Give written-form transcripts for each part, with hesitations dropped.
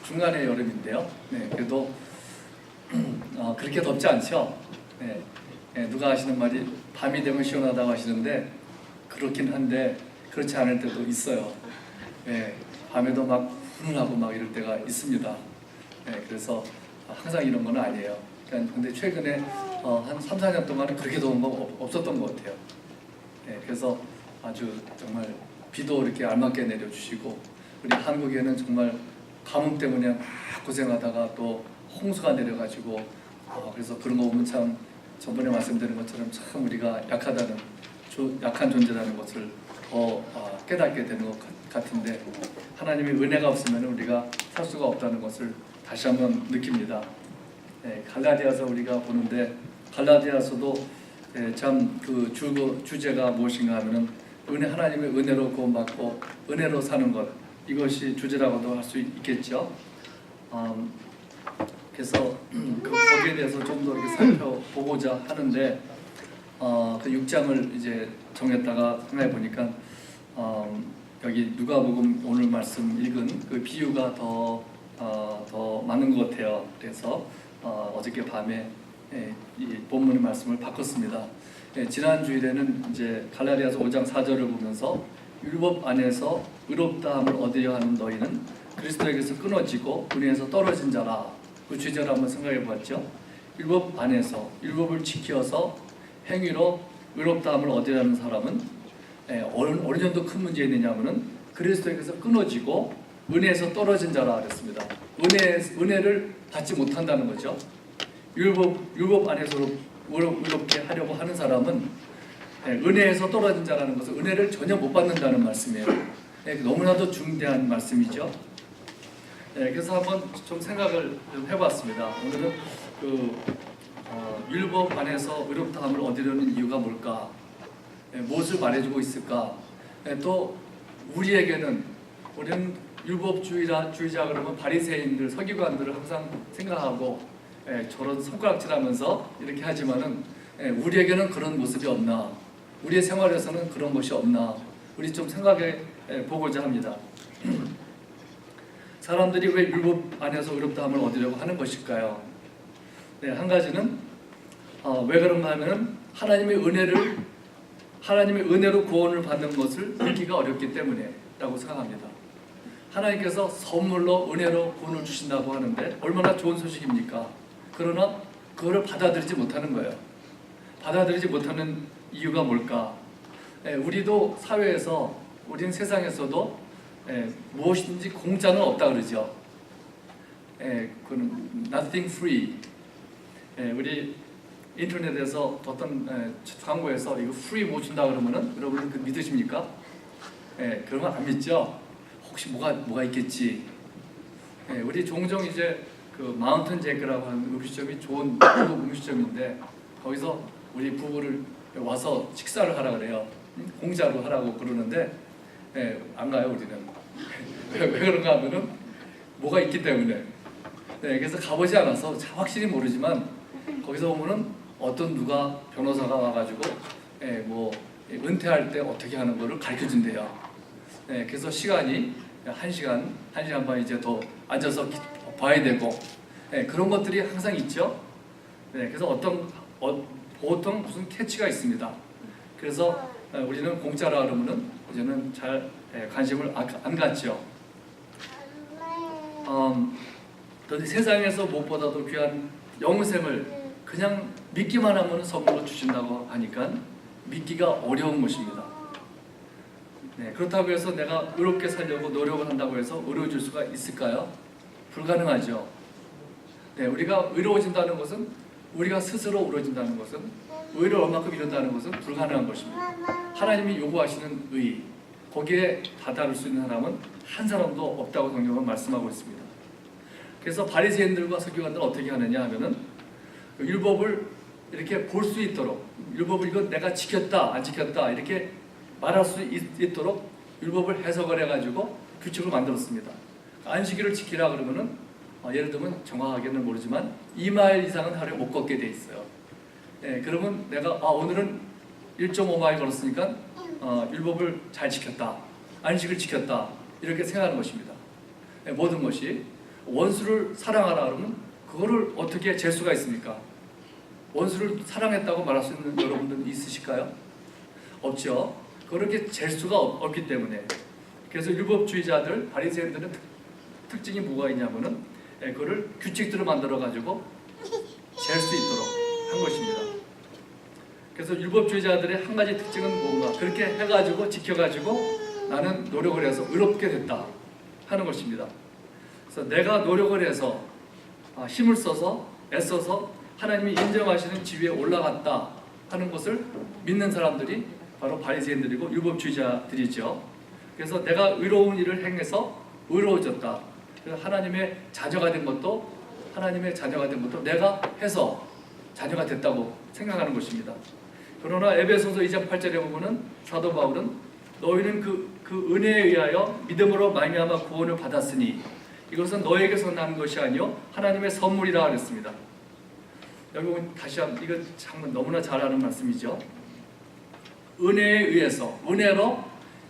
중간의 여름인데요. 네, 그래도 그렇게 덥지 않죠. 네, 네, 누가 하시는 말이 밤이 되면 시원하다고 하시는데 그렇긴 한데 그렇지 않을 때도 있어요. 네, 밤에도 막 훈훈하고 막 이럴 때가 있습니다. 네, 그래서 항상 이런 건 아니에요. 근데 최근에 한 3, 4년 동안은 그렇게 더운 거 없었던 것 같아요. 네, 그래서 아주 정말 비도 이렇게 알맞게 내려주시고 우리 한국에는 정말 가뭄 때문에 막 고생하다가 또 홍수가 내려가지고 그래서 그런 거 보면 참 저번에 말씀드린 것처럼 참 우리가 약하다는 약한 존재라는 것을 더 깨닫게 되는 것 같은데 하나님의 은혜가 없으면 우리가 살 수가 없다는 것을 다시 한번 느낍니다. 네, 갈라디아서 우리가 보는데 갈라디아서도 참 그 주제가 무엇인가 하면은 하나님의 은혜로 구원받고 은혜로 사는 것 이것이 주제라고도 할 수 있겠죠. 그래서 거기에 대해서 좀 더 이렇게 살펴보고자 하는데 그 6장을 이제 정했다가 생각해 보니까 여기 누가복음 오늘 말씀 읽은 그 비유가 더 맞는 것 같아요. 그래서 어저께 밤에 이 본문의 말씀을 바꿨습니다. 지난 주일에는 이제 갈라디아서 5장 4절을 보면서 율법 안에서 의롭다함을 얻으려 하는 너희는 그리스도에게서 끊어지고 은혜에서 떨어진 자라. 그 주제를 한번 생각해 보았죠. 율법 안에서 율법을 지켜서 행위로 의롭다함을 얻으려는 사람은 어느 정도 큰 문제 있느냐면은 그리스도에게서 끊어지고 은혜에서 떨어진 자라 그랬습니다. 은혜를 받지 못한다는 거죠. 율법 안에서 의롭게 하려고 하는 사람은 은혜에서 떨어진 자라는 것은 은혜를 전혀 못 받는다는 말씀이에요. 너무나도 중대한 말씀이죠. 그래서 한번 좀 생각을 좀 해봤습니다. 오늘은 율법 안에서 의롭다함을 얻으려는 이유가 뭘까? 무엇을 말해주고 있을까? 또 우리는 율법주의자 그러면 바리새인들, 서기관들을 항상 생각하고 저런 손가락질하면서 이렇게 하지만은 우리에게는 그런 모습이 없나? 우리의 생활에서는 그런 것이 없나? 우리 좀 생각해 보고자 합니다. 사람들이 왜 율법 안에서 의롭다함을 얻으려고 하는 것일까요? 한 가지는 왜 그런가 하면은 하나님의 은혜로 구원을 받는 것을 믿기가 어렵기 때문에라고 생각합니다. 하나님께서 선물로 은혜로 구원을 주신다고 하는데 얼마나 좋은 소식입니까? 그러나 그거를 받아들이지 못하는 거예요. 받아들이지 못하는 이유가 뭘까? 우리도 사회에서 우리는 세상에서도 무엇이든지 공짜는 없다 그러죠. 그건 nothing free. 우리 인터넷에서 어떤 광고에서 이거 free 뭐 준다 그러면은 여러분 그 믿으십니까? 그러면 안 믿죠. 혹시 뭐가 있겠지. 우리 종종 이제 그 마운튼 제이크라고 하는 음식점이 좋은 한국 음식점인데 거기서 우리 부부를 와서 식사를 하라 그래요. 공짜로 하라고 그러는데 안 가요 우리는. 왜 그런가 하면은 뭐가 있기 때문에. 그래서 가보지 않아서 확실히 모르지만 거기서 보면은 어떤 누가 변호사가 와가지고 뭐 은퇴할 때 어떻게 하는 거를 가르쳐 준대요. 그래서 시간이 1시간 반 이제 더 앉아서 봐야 되고 그런 것들이 항상 있죠. 그래서 보통 무슨 캐치가 있습니다. 그래서 우리는 공짜라 그러면은 이제는 잘 관심을 안 갖죠. 세상에서 무엇보다도 귀한 영생을 그냥 믿기만 하면 선물로 주신다고 하니까 믿기가 어려운 것입니다. 그렇다고 해서 내가 의롭게 살려고 노력을 한다고 해서 의로워질 수가 있을까요? 불가능하죠. 우리가 의로워진다는 것은 우리가 스스로 의로워진다는 것은 의를 얼마큼 이룬다는 것은 불가능한 것입니다. 하나님이 요구하시는 의 거기에 다다를 수 있는 사람은 한 사람도 없다고 성경은 말씀하고 있습니다. 그래서 바리새인들과 서기관들은 어떻게 하느냐 하면은 율법을 이렇게 볼 수 있도록 율법을 이거 내가 지켰다 안 지켰다 이렇게 말할 수 있도록 율법을 해석을 해가지고 규칙을 만들었습니다. 안식일을 지키라 그러면은 예를 들면 정확하게는 모르지만 2마일 이상은 하루에 못 걷게 돼 있어요. 그러면 내가 오늘은 1.5마일 걸었으니까 율법을 잘 지켰다, 안식을 지켰다 이렇게 생각하는 것입니다. 모든 것이 원수를 사랑하라 그러면 그거를 어떻게 잴 수가 있습니까? 원수를 사랑했다고 말할 수 있는 여러분들 있으실까요? 없죠. 그렇게 잴 수가 없기 때문에. 그래서 율법주의자들, 바리새인들은 특징이 뭐가 있냐면은 그거를 규칙들을 만들어 가지고 잴 수 있도록 한 것입니다. 그래서 율법주의자들의 한 가지 특징은 뭔가 그렇게 해가지고 지켜가지고 나는 노력을 해서 의롭게 됐다 하는 것입니다. 그래서 내가 노력을 해서 힘을 써서 애써서 하나님이 인정하시는 지위에 올라갔다 하는 것을 믿는 사람들이 바로 바리새인들이고 율법주의자들이죠. 그래서 내가 의로운 일을 행해서 의로워졌다. 그래서 하나님의 자녀가 된 것도 내가 해서 자녀가 됐다고 생각하는 것입니다. 그러나 에베소서 2장 8절에 보면은 사도 바울은 너희는 그 은혜에 의하여 믿음으로 말미암아 구원을 받았으니 이것은 너에게서 난 것이 아니요 하나님의 선물이라 그랬습니다. 여기 보면 다시 한번 이거 참 너무나 잘 아는 말씀이죠. 은혜에 의해서 은혜로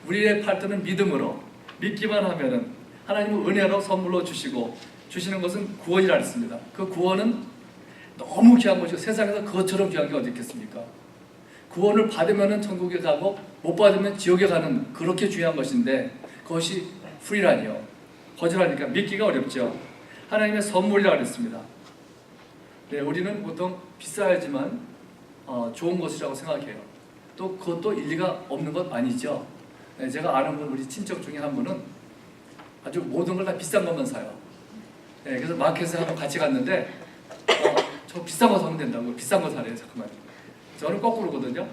우리의 팔ጥ는 믿음으로 믿기만 하면은 하나님은 은혜로 선물로 주시는 것은 구원이라 했습니다. 그 구원은 너무 귀한 것이고 세상에서 그것처럼 귀한 게 어디 있겠습니까? 구원을 받으면 천국에 가고 못 받으면 지옥에 가는 그렇게 중요한 것인데 그것이 프리라니요. 거절하니까 믿기가 어렵죠. 하나님의 선물이라 그랬습니다. 네, 우리는 보통 비싸야지만 좋은 것이라고 생각해요. 또 그것도 일리가 없는 것 아니죠. 네, 제가 아는 분 우리 친척 중에 한 분은 아주 모든 걸 다 비싼 것만 사요. 네, 그래서 마켓에 한번 같이 갔는데 저 비싼 거 사면 된다고 비싼 거 사래요. 잠깐만. 저는 거꾸로거든요.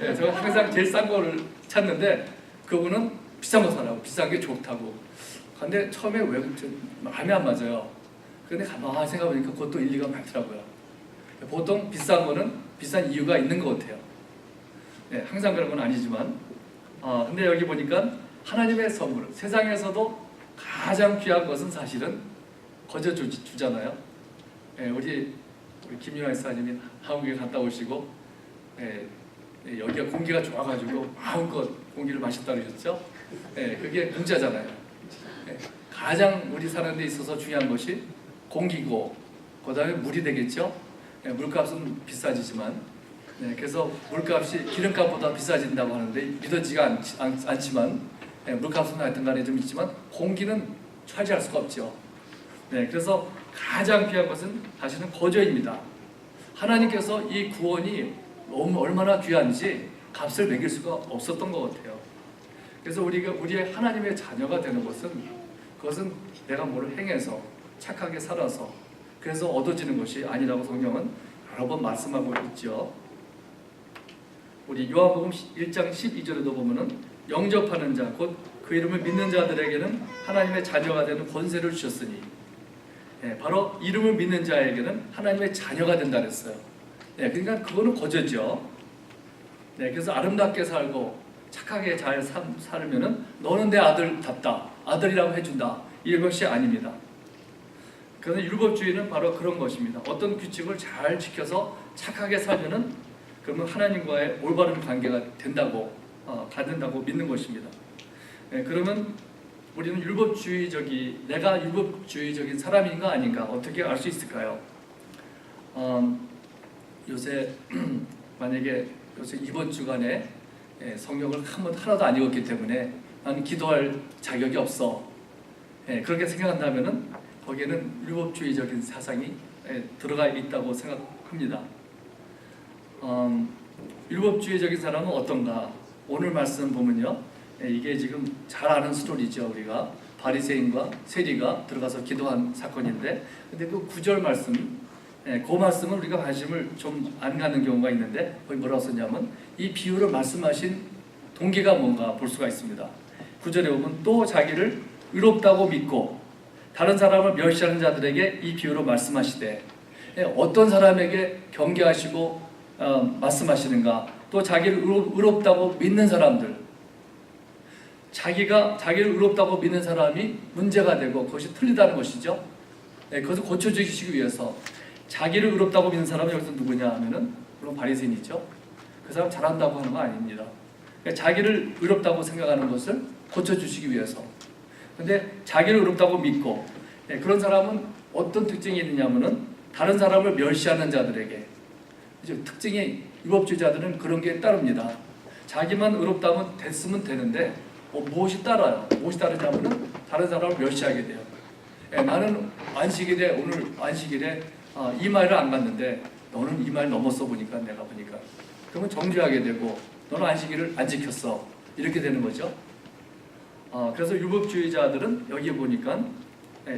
네, 저는 항상 제일 싼 거를 찾는데 그분은 비싼 거 사라고 비싼 게 좋다고. 근데 처음에 왜 마음에 안 맞아요. 근데 가만히 생각해보니까 그것도 일리가 많더라고요. 보통 비싼 거는 비싼 이유가 있는 것 같아요. 네, 항상 그런 건 아니지만 근데 여기 보니까 하나님의 선물, 세상에서도 가장 귀한 것은 사실은 거저 주잖아요. 네, 우리 김유아 목사님이 한국에 갔다 오시고 여기가 공기가 좋아가지고 마음껏 공기를 마셨다 그러셨죠? 그게 공짜잖아요. 가장 우리 사는 데 있어서 중요한 것이 공기고 그 다음에 물이 되겠죠? 물값은 비싸지지만 그래서 물값이 기름값보다 비싸진다고 하는데 믿어지가 않지만 물값은 하여튼 간에 좀 있지만 공기는 차지할 수가 없죠. 그래서 가장 귀한 것은 사실은 거저입니다. 하나님께서 이 구원이 얼마나 귀한지 값을 매길 수가 없었던 것 같아요. 그래서 우리의 하나님의 자녀가 되는 그것은 내가 뭘 행해서 착하게 살아서 그래서 얻어지는 것이 아니라고 성경은 여러 번 말씀하고 있죠. 우리 요한복음 1장 12절에도 보면은 영접하는 자 곧 그 이름을 믿는 자들에게는 하나님의 자녀가 되는 권세를 주셨으니 바로 이름을 믿는 자에게는 하나님의 자녀가 된다 그랬어요. 그러니까 그거는 거저죠. 그래서 아름답게 살고 착하게 잘 살면은 너는 내 아들답다, 아들이라고 해준다 이것이 아닙니다. 그래서 율법주의는 바로 그런 것입니다. 어떤 규칙을 잘 지켜서 착하게 살면은 그러면 하나님과의 올바른 관계가 된다고 갖는다고 믿는 것입니다. 그러면 우리는 내가 율법주의적인 사람인가 아닌가 어떻게 알 수 있을까요? 요새 만약에 이번 주간에 성경을 하나도 안 읽었기 때문에 나는 기도할 자격이 없어. 그렇게 생각한다면은 거기에는 율법주의적인 사상이 들어가 있다고 생각합니다. 율법주의적인 사람은 어떤가? 오늘 말씀 보면요. 이게 지금 잘 아는 스토리죠. 우리가 바리새인과 세리가 들어가서 기도한 사건인데 근데 그 9절 말씀 그 말씀은 우리가 관심을 좀 안 갖는 경우가 있는데 거기 뭐라고 썼냐면 이 비유를 말씀하신 동기가 뭔가 볼 수가 있습니다. 9절에 보면 또 자기를 의롭다고 믿고 다른 사람을 멸시하는 자들에게 이 비유로 말씀하시되 어떤 사람에게 경계하시고 말씀하시는가? 또 자기를 의롭다고 믿는 사람들 자기를 의롭다고 믿는 사람이 문제가 되고 그것이 틀리다는 것이죠. 그것을 고쳐주시기 위해서 자기를 의롭다고 믿는 사람은 여기서 누구냐 하면은 물론 바리새인이죠. 그 사람 잘한다고 하는 거 아닙니다. 자기를 의롭다고 생각하는 것을 고쳐주시기 위해서. 근데 자기를 의롭다고 믿고 그런 사람은 어떤 특징이 있느냐면은 다른 사람을 멸시하는 자들에게 특징이 율법주의자들은 그런 게 따릅니다. 자기만 의롭다면 됐으면 되는데 무엇이 따라요? 무엇이 따르냐면은 다른 사람을 멸시하게 돼요. 나는 안식일에 오늘 안식일에 이 마일을 안 갔는데 너는 이 마일 넘었어 보니까 내가 보니까 그러면 정죄하게 되고 너는 안식일을 안 지켰어 이렇게 되는 거죠. 그래서 율법주의자들은 여기 보니까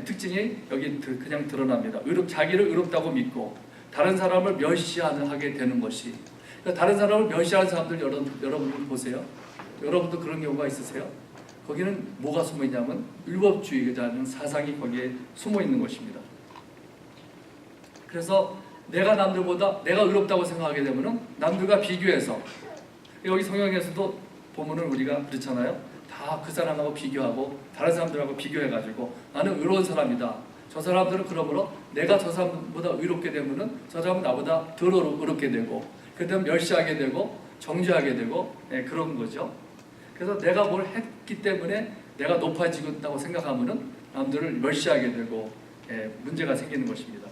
특징이 여기 그냥 드러납니다. 자기를 의롭다고 믿고 다른 사람을 멸시하게 되는 것이. 그러니까 다른 사람을 멸시하는 사람들 여러분 보세요. 여러분도 그런 경우가 있으세요? 거기는 뭐가 숨어 있냐면 율법주의자는 사상이 거기에 숨어 있는 것입니다. 그래서 내가 남들보다 내가 의롭다고 생각하게 되면은 남들과 비교해서 여기 성경에서도 보면은 우리가 그렇잖아요. 다 그 사람하고 비교하고 다른 사람들하고 비교해가지고 나는 의로운 사람이다. 저 사람들은 그러므로 내가 저 사람보다 의롭게 되면은 저 사람은 나보다 덜 의롭게 되고 그다음 멸시하게 되고 정죄하게 되고 그런 거죠. 그래서 내가 뭘 했기 때문에 내가 높아지겠다고 생각하면은 남들을 멸시하게 되고 문제가 생기는 것입니다.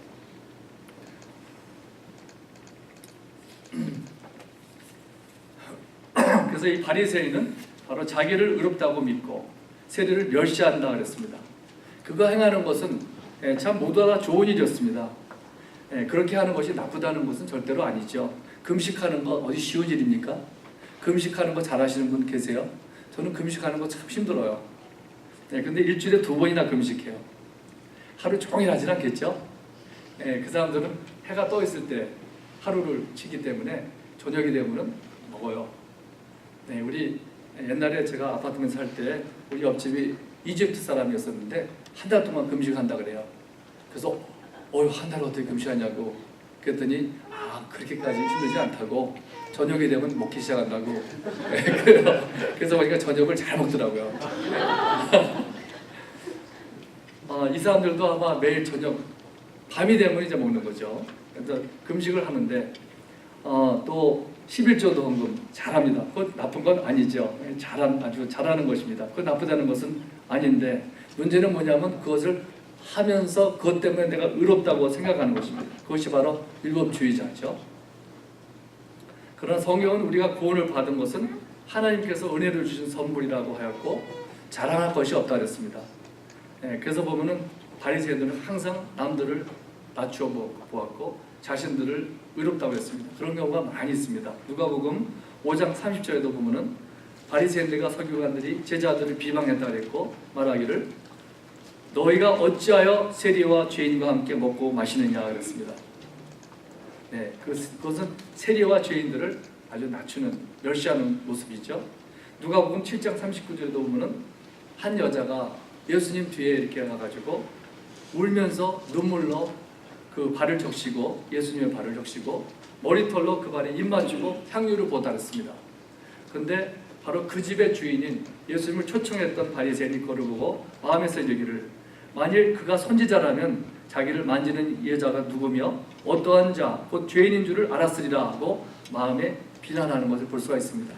그래서 이 바리새인은 바로 자기를 의롭다고 믿고 세리를 멸시한다 그랬습니다. 그거 행하는 것은 참 모두가 좋은 일이었습니다. 그렇게 하는 것이 나쁘다는 것은 절대로 아니죠. 금식하는 거 어디 쉬운 일입니까? 금식하는 거 잘하시는 분 계세요? 저는 금식하는 거 참 힘들어요. 근데 일주일에 2번이나 금식해요. 하루 종일 하진 않겠죠? 그 사람들은 해가 떠 있을 때 하루를 치기 때문에 저녁이 되면은 먹어요. 우리 옛날에 제가 아파트면 살 때 우리 옆집이 이집트 사람이었었는데 한 달 동안 금식한다 그래요. 그래서 한 달 어떻게 금식하냐고 그랬더니 그렇게까지 힘들지 않다고 저녁이 되면 먹기 시작한다고. 그래서 보니까 저녁을 잘 먹더라고요. 이 사람들도 아마 매일 저녁 밤이 되면 이제 먹는 거죠. 그래서 금식을 하는데 또 11조도 헌금 잘합니다. 그건 나쁜 건 아니죠. 아주 잘하는 것입니다. 그건 나쁘다는 것은 아닌데 문제는 뭐냐면 그것을 하면서 그것 때문에 내가 의롭다고 생각하는 것입니다. 그것이 바로 율법주의자죠. 그러나 성경은 우리가 구원을 받은 것은 하나님께서 은혜를 주신 선물이라고 하였고 자랑할 것이 없다 그랬습니다. 그래서 보면은 바리새인들은 항상 남들을 낮추어 보았고 자신들을 의롭다고 했습니다. 그런 경우가 많이 있습니다. 누가복음 5장 30절에도 보면은 바리새인들과 서기관들이 제자들을 비방했다 그랬고 말하기를 너희가 어찌하여 세리와 죄인과 함께 먹고 마시느냐 그랬습니다. 그것은 세리와 죄인들을 아주 낮추는 멸시하는 모습이죠. 누가복음 7장 39절에도 보면은 한 여자가 예수님 뒤에 이렇게 가가지고 울면서 눈물로 그 발을 적시고 예수님의 발을 적시고 머리털로 그 발에 입 맞추고 향유를 보달했습니다. 그런데 바로 그 집의 주인인 예수님을 초청했던 바리새인이 그를 보고 마음에서 이르기를 만일 그가 선지자라면 자기를 만지는 여자가 누구며 어떠한 자 곧 죄인인 줄을 알았으리라 하고 마음에 비난하는 것을 볼 수가 있습니다.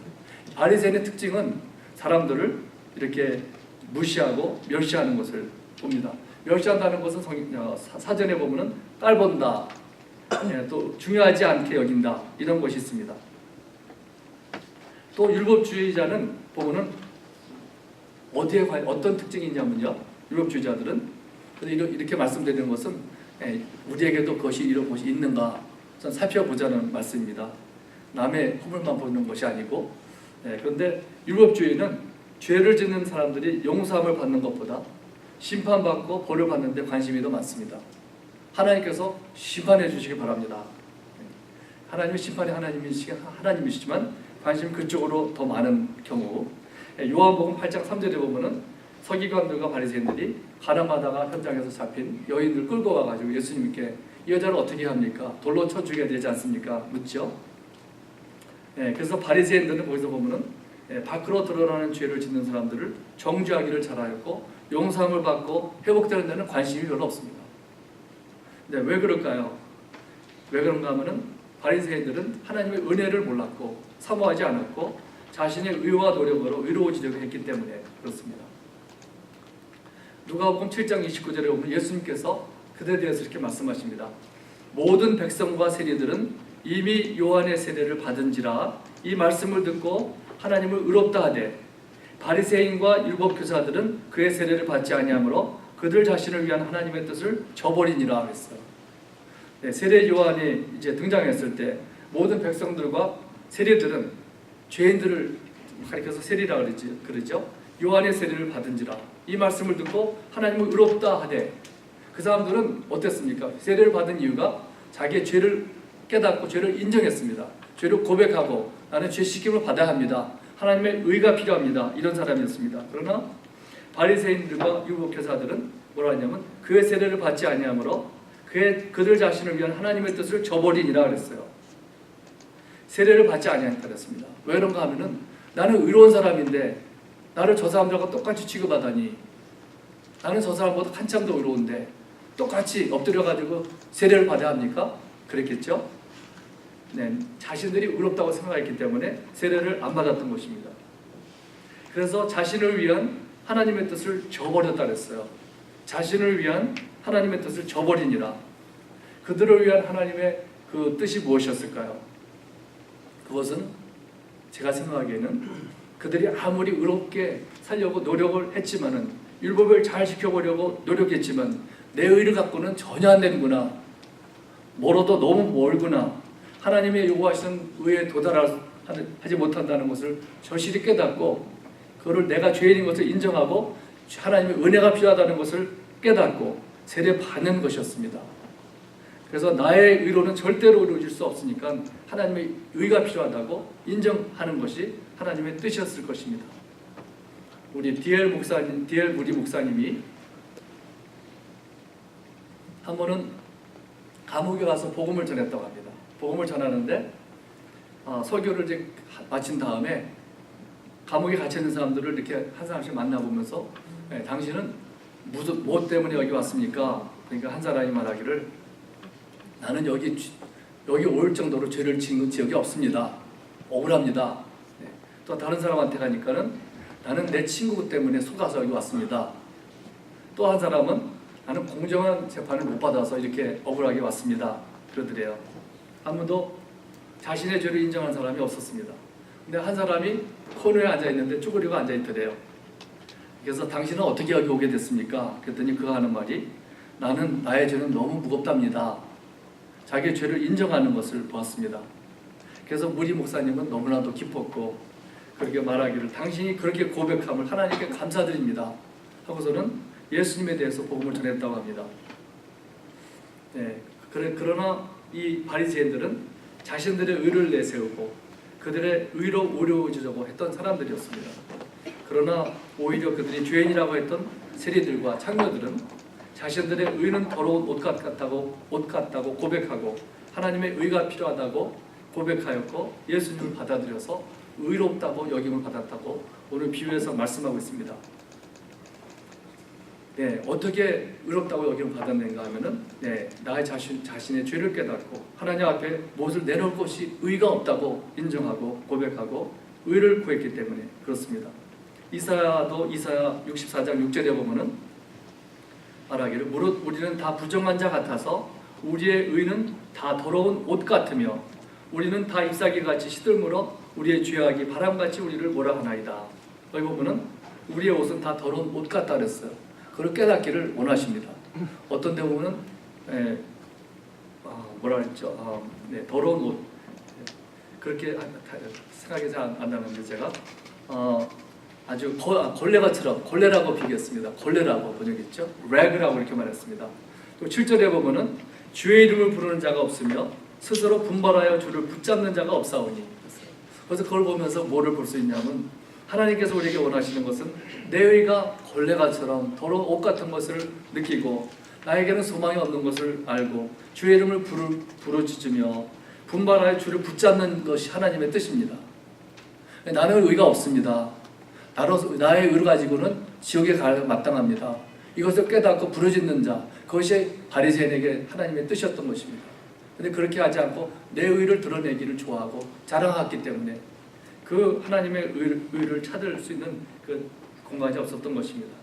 바리새인의 특징은 사람들을 이렇게 무시하고 멸시하는 것을 봅니다. 멸시한다는 것은 사전에 보면은 깔본다, 또 중요하지 않게 여긴다 이런 것이 있습니다. 또 율법주의자는 보면은 어떤 특징이 있냐면요. 율법주의자들은 이렇게 말씀드리는 것은 우리에게도 그것이 이런 것이 있는가 살펴보자는 말씀입니다. 남의 허물만 보는 것이 아니고 그런데 율법주의는 죄를 짓는 사람들이 용서함을 받는 것보다 심판받고 벌을 받는 데 관심이 더 많습니다. 하나님께서 심판해 주시기 바랍니다. 하나님의 심판이 하나님이시지만 관심이 그쪽으로 더 많은 경우 요한복음 8장 3절에 보면은 서기관들과 바리새인들이 가늠하다가 현장에서 잡힌 여인들 끌고 와가지고 예수님께 이 여자를 어떻게 합니까? 돌로 쳐 죽여야 되지 않습니까? 묻죠. 그래서 바리새인들은 거기서 보면은 밖으로 드러나는 죄를 짓는 사람들을 정죄하기를 잘하였고 용서함을 받고 회복되는 데는 관심이 별로 없습니다. 왜 그럴까요? 왜 그런가 하면은 바리새인들은 하나님의 은혜를 몰랐고 사모하지 않았고 자신의 의와 노력으로 의로워지려고 했기 때문에 그렇습니다. 누가복음 7장 29절에 보면 예수님께서 그들에 대해서 이렇게 말씀하십니다. 모든 백성과 세리들은 이미 요한의 세례를 받은지라 이 말씀을 듣고 하나님을 의롭다 하되 바리새인과 율법 교사들은 그의 세례를 받지 아니하므로 그들 자신을 위한 하나님의 뜻을 저버리니라 했어요. 네, 세례 요한이 이제 등장했을 때 모든 백성들과 세리들은 죄인들을 가리켜서 세리라 그러죠. 요한의 세례를 받은지라 이 말씀을 듣고 하나님을 의롭다 하되 그 사람들은 어땠습니까? 세례를 받은 이유가 자기의 죄를 깨닫고 죄를 인정했습니다. 죄를 고백하고 나는 죄 씻김을 받아야 합니다. 하나님의 의가 필요합니다. 이런 사람이었습니다. 그러나 바리새인들과 율법교사들은 뭐라 하냐면 그의 세례를 받지 아니하므로 그들 자신을 위한 하나님의 뜻을 저버리니라 그랬어요. 세례를 받지 아니하니까 그랬습니다. 왜 그런가 하면은 나는 의로운 사람인데 나를 저 사람들과 똑같이 취급하다니 나는 저 사람보다 한참 더 의로운데 똑같이 엎드려가지고 세례를 받아야 합니까? 그랬겠죠? 네, 자신들이 의롭다고 생각했기 때문에 세례를 안 받았던 것입니다. 그래서 자신을 위한 하나님의 뜻을 저버렸다 그랬어요. 자신을 위한 하나님의 뜻을 저버리니라. 그들을 위한 하나님의 그 뜻이 무엇이었을까요? 그것은 제가 생각하기에는 그들이 아무리 의롭게 살려고 노력을 했지만은 율법을 잘 지켜보려고 노력했지만 내 의를 갖고는 전혀 안 되는구나. 멀어도 너무 멀구나. 하나님의 요구하시는 의에 도달하지 못한다는 것을 절실히 깨닫고 그거를 내가 죄인인 것을 인정하고 하나님의 은혜가 필요하다는 것을 깨닫고 세례 받는 것이었습니다. 그래서 나의 의로는 절대로 이루어질 수 없으니까 하나님의 의가 필요하다고 인정하는 것이 하나님의 뜻이었을 것입니다. 우리 D.L. 무디 목사님이 한 번은 감옥에 가서 복음을 전했다고 합니다. 복음을 전하는데 설교를 이제 마친 다음에 감옥에 갇혀 있는 사람들을 이렇게 한 사람씩 만나보면서 당신은 무슨 뭐 때문에 여기 왔습니까? 그러니까 한 사람이 말하기를 나는 여기 올 정도로 죄를 지은 적이 없습니다. 억울합니다. 또 다른 사람한테 가니까는 나는 내 친구 때문에 속아서 여기 왔습니다. 또 한 사람은 나는 공정한 재판을 못 받아서 이렇게 억울하게 왔습니다. 그러더래요. 아무도 자신의 죄를 인정하는 사람이 없었습니다. 근데 한 사람이 코너에 앉아있는데 쭈그리고 앉아있더래요. 그래서 당신은 어떻게 여기 오게 됐습니까? 그랬더니 그가 하는 말이 나는 나의 죄는 너무 무겁답니다. 자기의 죄를 인정하는 것을 보았습니다. 그래서 무디 목사님은 너무나도 기뻤고 그렇게 말하기를 당신이 그렇게 고백함을 하나님께 감사드립니다 하고서는 예수님에 대해서 복음을 전했다고 합니다. 네, 그러나 이 바리새인들은 자신들의 의를 내세우고 그들의 의로 오려지려고 했던 사람들이었습니다. 그러나 오히려 그들이 죄인이라고 했던 세리들과 창녀들은 자신들의 의는 더러운 옷 같다고 고백하고 하나님의 의가 필요하다고 고백하였고 예수님을 받아들여서 의롭다고 여김을 받았다고 오늘 비유에서 말씀하고 있습니다. 네, 어떻게 의롭다고 여김을 받았는가 하면은 나의 자신의 죄를 깨닫고 하나님 앞에 무엇을 내놓을 것이 의가 없다고 인정하고 고백하고 의를 구했기 때문에 그렇습니다. 이사야도 이사야 64장 6절에 보면은 말하기를 무릇 우리는 다 부정한 자 같아서 우리의 의는 다 더러운 옷 같으며 우리는 다 잎사귀같이 시들므로 우리의 죄악이 바람같이 우리를 몰아가나이다. 여기 보면은 우리의 옷은 다 더러운 옷 같다 그랬어요. 그걸 깨닫기를 원하십니다. 어떤 데 보면은 뭐라 그랬죠? 더러운 옷 그렇게 생각이 잘 안 나는데 제가 아주 걸레라고 비교했습니다. 걸레라고 번역했죠. 래그라고 이렇게 말했습니다. 또 7절에 보면은 주의 이름을 부르는 자가 없으며 스스로 분발하여 주를 붙잡는 자가 없사오니. 그래서 그걸 보면서 뭐를 볼 수 있냐면 하나님께서 우리에게 원하시는 것은 내 의가 걸레가처럼 더러운 옷 같은 것을 느끼고 나에게는 소망이 없는 것을 알고 주의 이름을 부르짖으며 분발하여 주를 붙잡는 것이 하나님의 뜻입니다. 나는 의가 없습니다. 나의 의를 가지고는 지옥에 갈 마땅합니다. 이것을 깨닫고 부르짖는 자, 그것이 바리새인에게 하나님의 뜻이었던 것입니다. 그런데 그렇게 하지 않고 내 의를 드러내기를 좋아하고 자랑했기 때문에 그 하나님의 의를 찾을 수 있는 그 공간이 없었던 것입니다.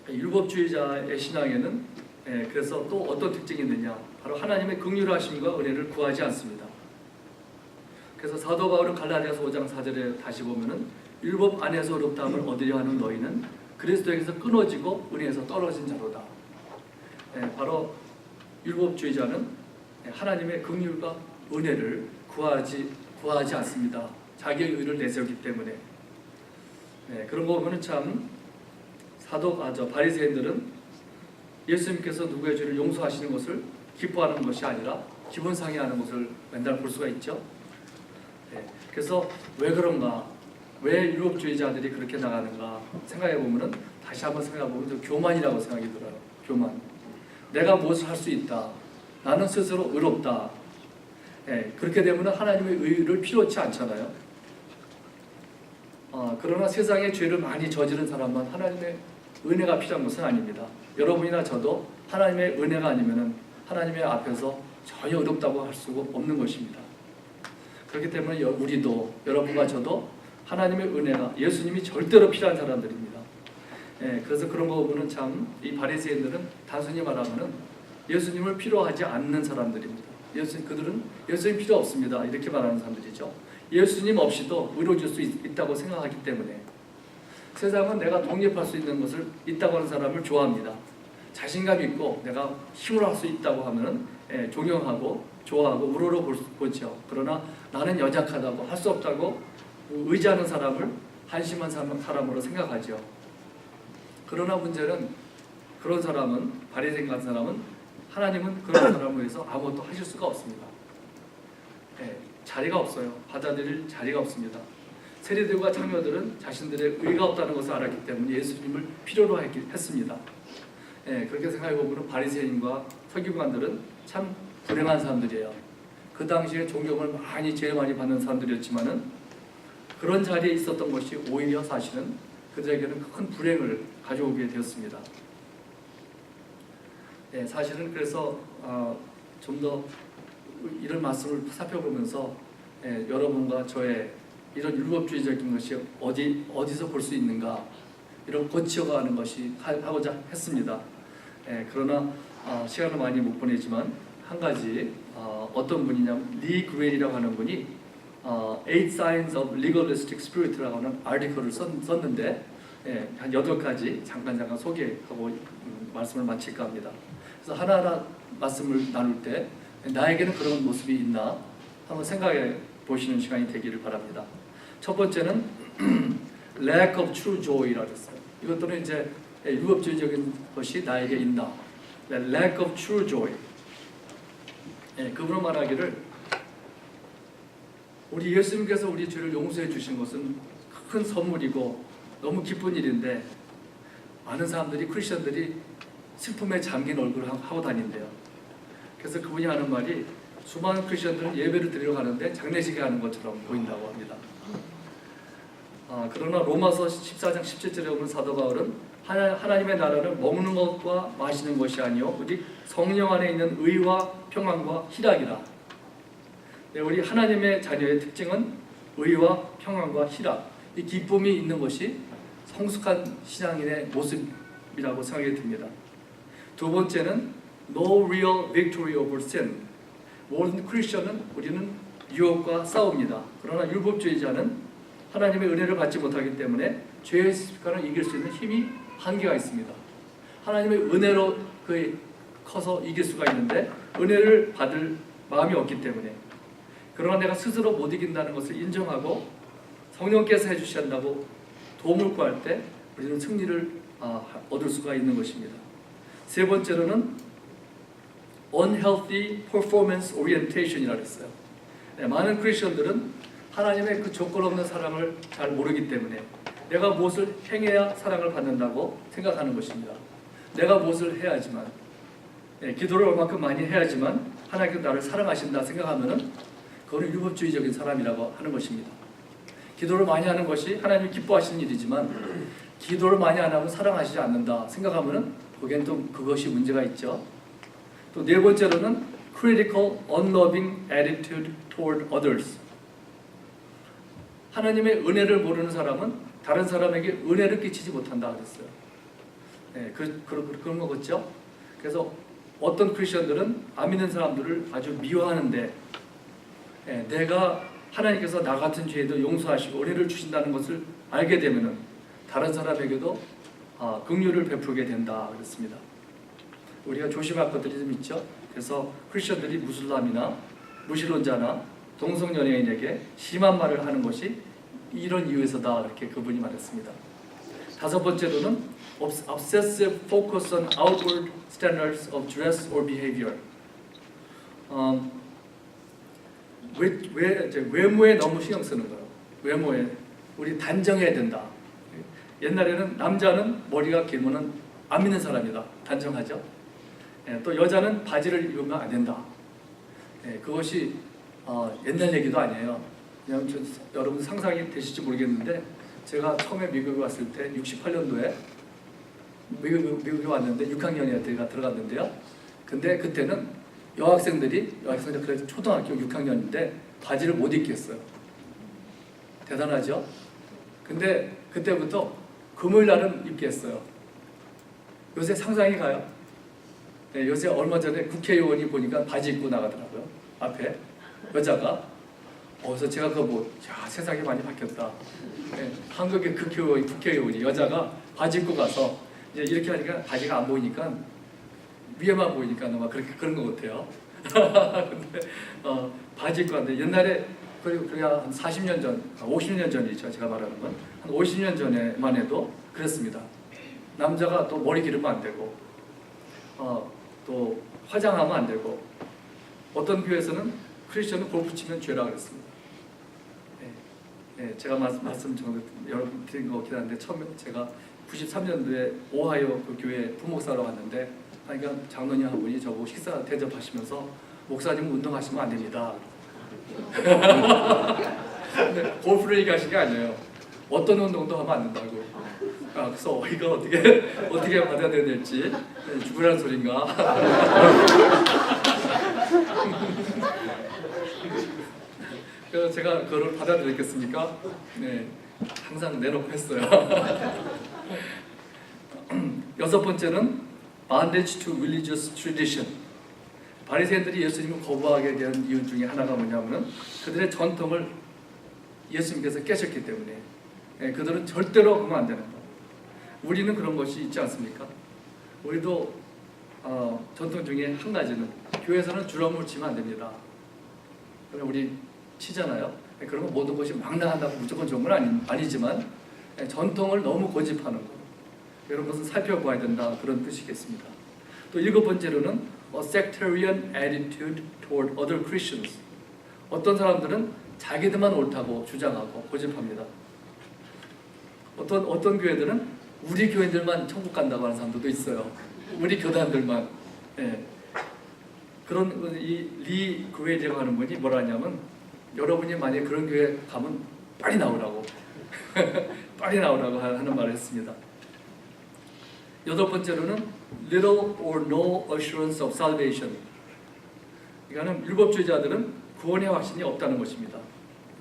율법주의자의 신앙에는 그래서 또 어떤 특징이 있느냐, 바로 하나님의 긍휼하심과 은혜를 구하지 않습니다. 그래서 사도 바울은 갈라디아서 5장 4절에 다시 보면은 율법 안에서 의롭다함을 얻으려 하는 너희는 그리스도에게서 끊어지고 은혜에서 떨어진 자로다. 바로 율법주의자는 하나님의 긍휼과 은혜를 구하지 않습니다. 자기의 의를 내세우기 때문에. 그런 거 보면은 참 바리새인들은 예수님께서 누구의 죄를 용서하시는 것을 기뻐하는 것이 아니라 기분 상해하는 것을 맨날 볼 수가 있죠. 그래서 왜 그런가, 왜 율법주의자들이 그렇게 나가는가 생각해 보면은, 다시 한번 생각해 보면 교만이라고 생각이 들어요. 교만. 내가 무엇을 할 수 있다. 나는 스스로 의롭다. 그렇게 되면 하나님의 의를 필요치 않잖아요. 그러나 세상에 죄를 많이 저지른 사람만 하나님의 은혜가 필요한 것은 아닙니다. 여러분이나 저도 하나님의 은혜가 아니면은 하나님의 앞에서 전혀 의롭다고 할 수가 없는 것입니다. 그렇기 때문에 우리도, 여러분과 저도 하나님의 은혜가, 예수님이 절대로 필요한 사람들입니다. 그래서 그런 거 보면 참 이 바리새인들은 단순히 말하면은 예수님을 필요하지 않는 사람들입니다. 그들은 예수님 필요 없습니다, 이렇게 말하는 사람들이죠. 예수님 없이도 의로워질 수 있다고 생각하기 때문에. 세상은 내가 독립할 수 있는 것을 있다고 하는 사람을 좋아합니다. 자신감 있고 내가 힘으로 할 수 있다고 하면 존경하고 좋아하고 우러러 보죠. 그러나 나는 연약하다고, 할 수 없다고 의지하는 사람을 한심한 사람으로 생각하죠. 그러나 문제는 그런 사람은, 바리새인 같은 사람은, 하나님은 그런 사람을 위해서 아무것도 하실 수가 없습니다. 자리가 없어요. 받아들일 자리가 없습니다. 세리들과 창녀들은 자신들의 의가 없다는 것을 알았기 때문에 예수님을 필요로 했습니다. 그렇게 생각해 보면 바리새인과 서기관들은 참 불행한 사람들이에요. 그 당시에 존경을 제일 많이 받는 사람들이었지만은 그런 자리에 있었던 것이 오히려 사실은 그들에게는 큰 불행을 가져오게 되었습니다. 사실은 그래서 좀 더 이런 말씀을 살펴보면서 여러분과 저의 이런 율법주의적인 것이 어디서 볼 수 있는가, 이런 고치어가는 것이 하고자 했습니다. 그러나 시간을 많이 못 보내지만 한 가지, 어떤 분이냐면 리 그웰이라고 하는 분이 Eight Signs of Legalistic Spirit라고 하는 아티클을 썼는데 한 8가지 잠깐 소개하고 말씀을 마칠까 합니다. 그래서 하나하나 말씀을 나눌 때 나에게는 그런 모습이 있나 한번 생각해 보시는 시간이 되기를 바랍니다. 첫 번째는 lack of true joy라고 했어요. 이것들은 이제 율법주의적인 것이 나에게 있나. lack of true joy. 그분은 말하기를, 우리 예수님께서 우리 죄를 용서해 주신 것은 큰 선물이고 너무 기쁜 일인데 많은 사람들이, 크리스천들이 슬픔에 잠긴 얼굴을 하고 다닌대요. 그래서 그분이 하는 말이, 수많은 크리스천들은 예배를 드리러 가는데 장례식에 가는 것처럼 보인다고 합니다. 그러나 로마서 14장 17절에 보면 사도 바울은 하나님의 나라는 먹는 것과 마시는 것이 아니요 오직 성령 안에 있는 의와 평안과 희락이라. 우리 하나님의 자녀의 특징은 의와 평안과 희락, 이 기쁨이 있는 것이 성숙한 신앙인의 모습이라고 생각이 듭니다. 두 번째는 no real victory over sin. 모든 크리스천은 우리는 유혹과 싸웁니다. 그러나 율법주의자는 하나님의 은혜를 받지 못하기 때문에 죄의 습관을 이길 수 있는 힘이 한계가 있습니다. 하나님의 은혜로 커서 이길 수가 있는데 은혜를 받을 마음이 없기 때문에. 그러나 내가 스스로 못 이긴다는 것을 인정하고 성령께서 해주신다고 도움을 구할 때 우리는 승리를 얻을 수가 있는 것입니다. 세 번째로는 unhealthy performance orientation이라고 했어요. 많은 크리스천들은 하나님의 그 조건 없는 사랑을 잘 모르기 때문에 내가 무엇을 행해야 사랑을 받는다고 생각하는 것입니다. 내가 무엇을 해야지만, 기도를 얼마큼 많이 해야지만 하나님께서 나를 사랑하신다 생각하면은 그거는 율법주의적인 사람이라고 하는 것입니다. 기도를 많이 하는 것이 하나님이 기뻐하시는 일이지만 기도를 많이 안 하면 사랑하시지 않는다 생각하면은 거기엔 또 그것이 문제가 있죠. 또 네 번째로는 critical, unloving attitude toward others. 하나님의 은혜를 모르는 사람은 다른 사람에게 은혜를 끼치지 못한다 그랬어요. 그런 거겠죠. 그래서 어떤 크리스천들은 안 믿는 사람들을 아주 미워하는데 내가 하나님께서 나 같은 죄도 용서하시고 은혜를 주신다는 것을 알게 되면은 다른 사람에게도 긍휼을 베풀게 된다 그랬습니다. 우리가 조심할 것들이 좀 있죠. 그래서 크리스천들이 무슬람이나 무신론자나 동성연예인에게 심한 말을 하는 것이 이런 이유에서다 이렇게 그분이 말했습니다. 다섯 번째로는 obsessive focus on outward standards of dress or behavior. 외모에 너무 신경 쓰는 거예요. 외모에 우리 단정해야 된다. 옛날에는 남자는 머리가 길면은 안 믿는 사람이다. 단정하죠. 또 여자는 바지를 입으면 안 된다. 그것이 옛날 얘기도 아니에요. 그냥 여러분 상상이 되실지 모르겠는데 제가 처음에 미국에 왔을 때 68년도에 미국에 왔는데 6학년에 제가 들어갔는데요. 근데 그때는 여학생들이 그래도 초등학교 6학년인데 바지를 못 입겠어요. 대단하죠? 근데 그때부터 금요일 날은 입게 했어요. 요새 상상이 가요? 요새 얼마 전에 국회의원이 보니까 바지 입고 나가더라고요. 앞에 여자가. 그래서 제가 그거 세상이 많이 바뀌었다. 한국의 국회의원이 여자가 바지 입고 가서 이제 이렇게 하니까 바지가 안 보이니까 위에만 보이니까 아마 그런 것 같아요. 근데 바지 입고 왔는데 옛날에 그래야 한 40년 전, 50년 전이죠. 제가 말하는 건 한 50년 전에만 해도 그랬습니다. 남자가 또 머리 기르면 안 되고 또 화장하면 안 되고 어떤 교회에서는 크리스천은 골프 치면 죄라 그랬습니다. 제가 말씀 여러분 드린 것 같긴 한데 처음에 제가 93년도에 오하이오 그 교회 부목사로 갔는데 그러니까 장로님 한 분이 저보고 식사 대접하시면서 목사님 운동하시면 안 됩니다. 근데 골프를 얘기하신 게 아니에요. 어떤 운동도 하면 안 된다고. 그래서 이거 어떻게 받아야 될지 죽으라는 소린가. 그래서 제가 그걸 받아들였겠습니까? 네, 항상 내놓고 했어요. 여섯 번째는 bondage to religious tradition. 바리새인들이 예수님을 거부하게 된 이유 중에 하나가 뭐냐면은 그들의 전통을 예수님께서 깨셨기 때문에 그들은 절대로 그러면 안 되는 거예요. 우리는 그런 것이 있지 않습니까? 우리도 전통 중에 한 가지는 교회에서는 드럼을 치면 안 됩니다. 우리 치잖아요. 그러면 모든 것이 막 나간다고 무조건 좋은 건 아니지만 전통을 너무 고집하는 것, 이런 것은 살펴봐야 된다, 그런 뜻이겠습니다. 또 일곱 번째로는 a sectarian attitude toward other Christians. 어떤 사람들은 자기들만 옳다고 주장하고 고집합니다. 어떤 교회들은 우리 교회들만 천국 간다고 하는 사람들도 있어요. 우리 교단들만. 그런 리 교회라고 하는 분이 뭐라 하냐면 여러분이 만약에 그런 교회 가면 빨리 나오라고 빨리 나오라고 하는 말을 했습니다. 여덟 번째로는 little or no assurance of salvation. 이거는 율법주의자들은 구원의 확신이 없다는 것입니다.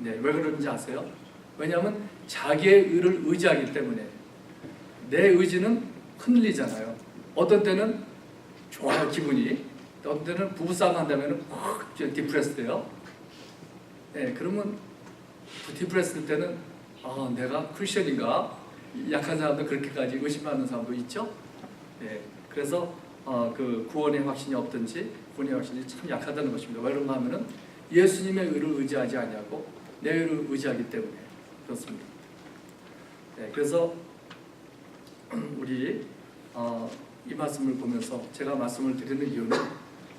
왜 그런지 아세요? 왜냐하면 자기의 의를 의지하기 때문에. 내 의지는 흔들리잖아요. 어떤 때는 좋아요, 기분이. 어떤 때는 부부싸움 한다면 확 디프레스 돼요. 그러면 디프레스 될 때는 내가 크리스천인가? 약한 사람도 그렇게까지 의심하는 사람도 있죠. 그래서 그 구원의 확신이 없든지 구원의 확신이 참 약하다는 것입니다. 왜 그런가 하면은 예수님의 의를 의지하지 않냐고 내 의를 의지하기 때문에 그렇습니다. 그래서 우리 이 말씀을 보면서 제가 말씀을 드리는 이유는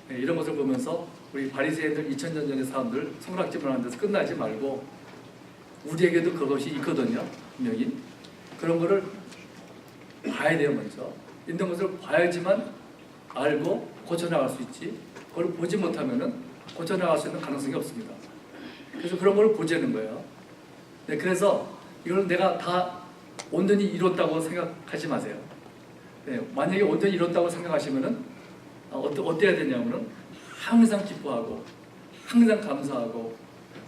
이런 것을 보면서 우리 바리새인들 2000년 전의 사람들 성락집을 하는 데서 끝나지 말고 우리에게도 그것이 있거든요. 분명히 그런 거를 봐야 돼요. 먼저 있는 것을 봐야지만 알고 고쳐나갈 수 있지. 그걸 보지 못하면은 고쳐나갈 수 있는 가능성이 없습니다. 그래서 그런 걸 보자는 거예요. 그래서 이걸 내가 다 온전히 이뤘다고 생각하지 마세요. 만약에 온전히 이뤘다고 생각하시면은 어때야 되냐면은 항상 기뻐하고 항상 감사하고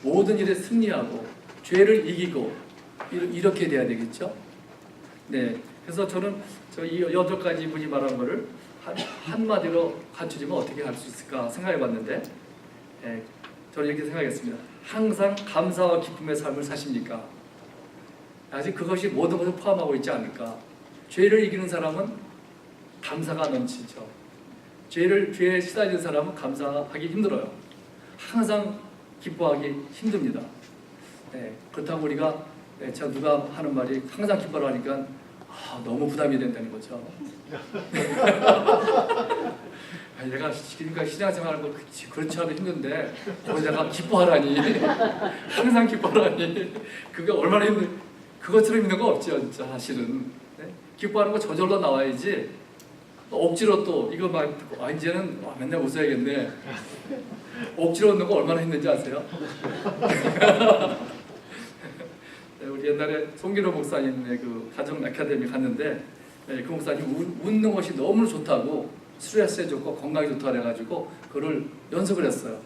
모든 일에 승리하고 죄를 이기고 이렇게 돼야 되겠죠. 그래서 저는 이 8가지 분이 말한 거를 한마디로 갖추지면 어떻게 할 수 있을까 생각해 봤는데, 저는 이렇게 생각했습니다. 항상 감사와 기쁨의 삶을 사십니까? 아직 그것이 모든 것을 포함하고 있지 않을까? 죄를 이기는 사람은 감사가 넘치죠. 죄에 시달리는 사람은 감사하기 힘들어요. 항상 기뻐하기 힘듭니다. 그렇다고 우리가 누가 하는 말이 항상 기뻐라 하니까 너무 부담이 된다는 거죠. 내가 그러니까 신앙생활하는 거 그렇지 않아도 힘든데 거기다가 기뻐하라니 항상 기뻐하라니 그게 얼마나 그것처럼 힘든 거 없죠 진짜 사실은. 기뻐하는 거 저절로 나와야지 억지로 또 이거 막 듣고 이제는 맨날 웃어야겠네 억지로 웃는 거 얼마나 힘든지 아세요? 우리 옛날에 송기로 목사님의 그 가정 아카데미 갔는데 그 목사님 웃는 것이 너무 좋다고 스트레스에 좋고 건강에 좋다 그래가지고 그걸 연습을 했어요.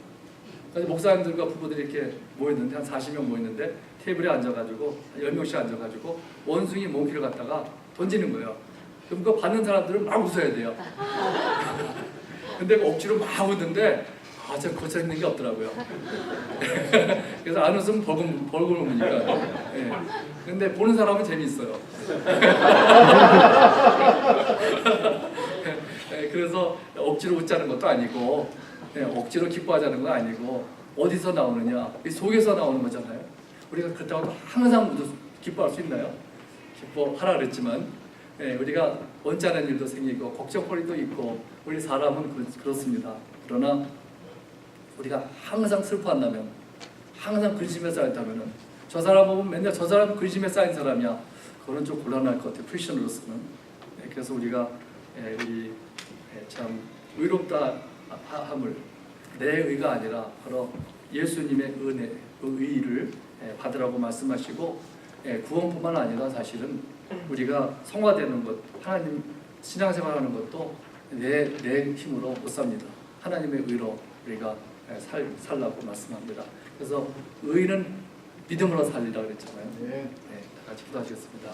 그래서 목사님들과 부부들이 이렇게 모였는데 한 40명 모였는데 테이블에 앉아가지고 10명씩 앉아가지고 원숭이 몽키를 갖다가 던지는 거예요. 그럼 그거 받는 사람들은 막 웃어야 돼요. 근데 억지로 막 웃는데 저 거쳐 있는 게 없더라고요. 그래서 안 웃으면 벌금 먹으니까. 근데 보는 사람은 재미있어요. 그래서 억지로 웃자는 것도 아니고 억지로 기뻐하자는 건 아니고 어디서 나오느냐? 이 속에서 나오는 거잖아요. 우리가 그렇다고 항상 기뻐할 수 있나요? 기뻐하라 그랬지만 우리가 원치 않은 일도 생기고 걱정거리도 있고 우리 사람은 그렇습니다. 그러나 우리가 항상 슬퍼한다면 항상 근심에 쌓였다면 저 사람 보면 맨날 저 사람 근심에 쌓인 사람이야. 그거는 좀 곤란할 것 같아요. 크리스천으로서는. 그래서 우리가 참 의롭다 함을 내 의가 아니라 바로 예수님의 의를 받으라고 말씀하시고 구원뿐만 아니라 사실은 우리가 성화되는 것, 하나님 신앙생활하는 것도 내 힘으로 못 삽니다. 하나님의 의로 우리가 살라고 말씀합니다. 그래서 의는 믿음으로 살리라 그랬잖아요. 다 같이 기도하시겠습니다.